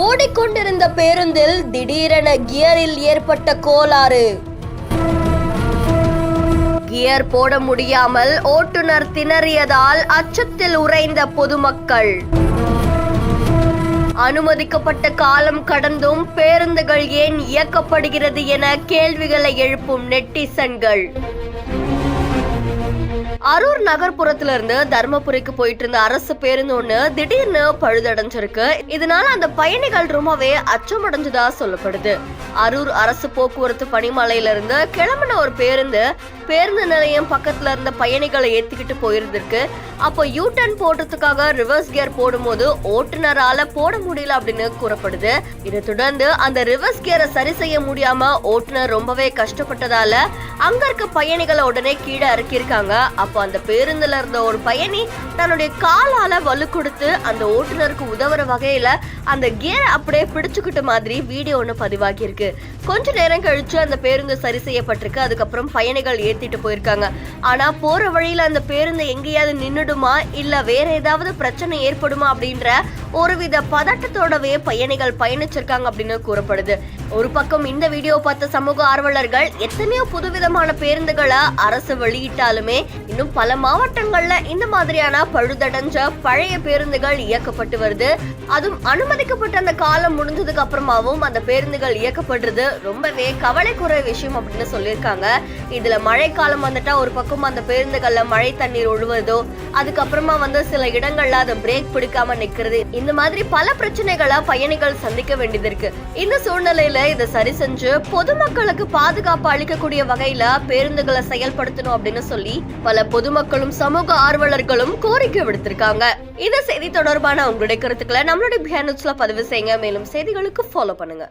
ஓடிக்கொண்டிருந்த பேருந்தில் திடீரென கியரில் ஏற்பட்ட கோளாறு. கியர் போட முடியாமல் ஓட்டுநர் திணறியதால் அச்சத்தில் உறைந்த பொதுமக்கள். அனுமதிக்கப்பட்ட காலம் கடந்தும் பேருந்துகள் ஏன் இயக்கப்படுகிறது என கேள்விகளை எழுப்பும் நெட்டிசன்கள். அரூர் நகர்ப்புறத்திலிருந்து தர்மபுரிக்கு போயிட்டு இருந்த அரசு பேருந்து ஒண்ணு திடீர்னு பழுதடைஞ்சிருக்கு. இதனால அந்த பயணிகள் ரொம்பவே அச்சமடைஞ்சதா சொல்லப்படுது. அரூர் அரசு போக்குவரத்து பணிமலையில இருந்து கிளம்பின ஒரு பேருந்து நிலையம் பக்கத்துல இருந்த பயணிகளை ஏத்திக்கிட்டு போயிருந்திருக்கு. அப்போ யூ டர்ன் போடுறதுக்காக ரிவர்ஸ் கியர் போடும்போது ஓட்டுநரால போட முடியல அப்படின்னு கூறப்படுது. இதை தொடர்ந்து அந்த ரிவர்ஸ் கியரை சரி செய்ய முடியாம ஓட்டுநர் ரொம்பவே கஷ்டப்பட்டதால அங்க இருக்க பயணிகளை உடனே கீழே இறக்கியிருக்காங்க. அப்போ அந்த பேருந்துல இருந்த ஒரு பயணி தன்னுடைய காலால வலு கொடுத்து அந்த ஓட்டுநருக்கு உதவுற வகையில அந்த கியரை அப்படியே பிடிச்சுக்கிட்ட மாதிரி வீடியோ ஒண்ணு பதிவாகி இருக்கு. கொஞ்ச நேரம் கழிச்சு அந்த பேருந்து சரி செய்யப்பட்டிருக்கு. அதுக்கப்புறம் பயணிகள் ஏத்திட்டு போயிருக்காங்க. ஆனா போற வழியில அந்த பேருந்து எங்கேயாவது நின்னுடுமா இல்ல வேற ஏதாவது பிரச்சனை ஏற்படுமா அப்படின்ற ஒருவித பதட்டத்தோடவே பயணிகள் பயணிச்சிருக்காங்க அப்படின்னு கூறப்படுது. ஒரு பக்கம் இந்த வீடியோ பார்த்த சமூக ஆர்வலர்கள் எத்தனையோ புதுவிதமான பேருந்துகளை அரசு வெளியிட்டாலுமே இன்னும் பல மாவட்டங்கள்ல இந்த மாதிரியான பழுதடைஞ்ச பழைய பேருந்துகள் இயக்கப்பட்டு வருது. அதுவும் அனுமதிக்கப்பட்ட அந்த காலம் முடிஞ்சதுக்கு அப்புறமாவும் அந்த பேருந்துகள் இயக்கப்படுறது ரொம்பவே கவலைக்குரிய விஷயம் அப்படின்னு சொல்லியிருக்காங்க. இதுல மழைக்காலம் வந்துட்டா ஒரு பக்கம் அந்த பேருந்துகள்ல மழை தண்ணீர் ஒழுவதோ, அதுக்கப்புறமா சில இடங்கள்ல அதை பிரேக் பிடிக்காம நிக்கிறது, இந்த மாதிரி பல பிரச்சனைகளை பயணிகள் சந்திக்க வேண்டியது இருக்கு. இந்த சூழ்நிலையில இதை சரி செஞ்சு பொதுமக்களுக்கு பாதுகாப்பு அளிக்கக்கூடிய வகையில பேருந்துகளை செயல்படுத்தணும் அப்படின்னு சொல்லி பல பொதுமக்களும் சமூக ஆர்வலர்களும் கோரிக்கை விடுத்திருக்காங்க. இந்த செய்தி தொடர்பான உங்களுடைய கருத்துக்களை நம்மளுடைய பிஹைண்ட் நியூஸ்ல பதிவு செய்யுங்க. மேலும் செய்திகளுக்கு ஃபாலோ பண்ணுங்க.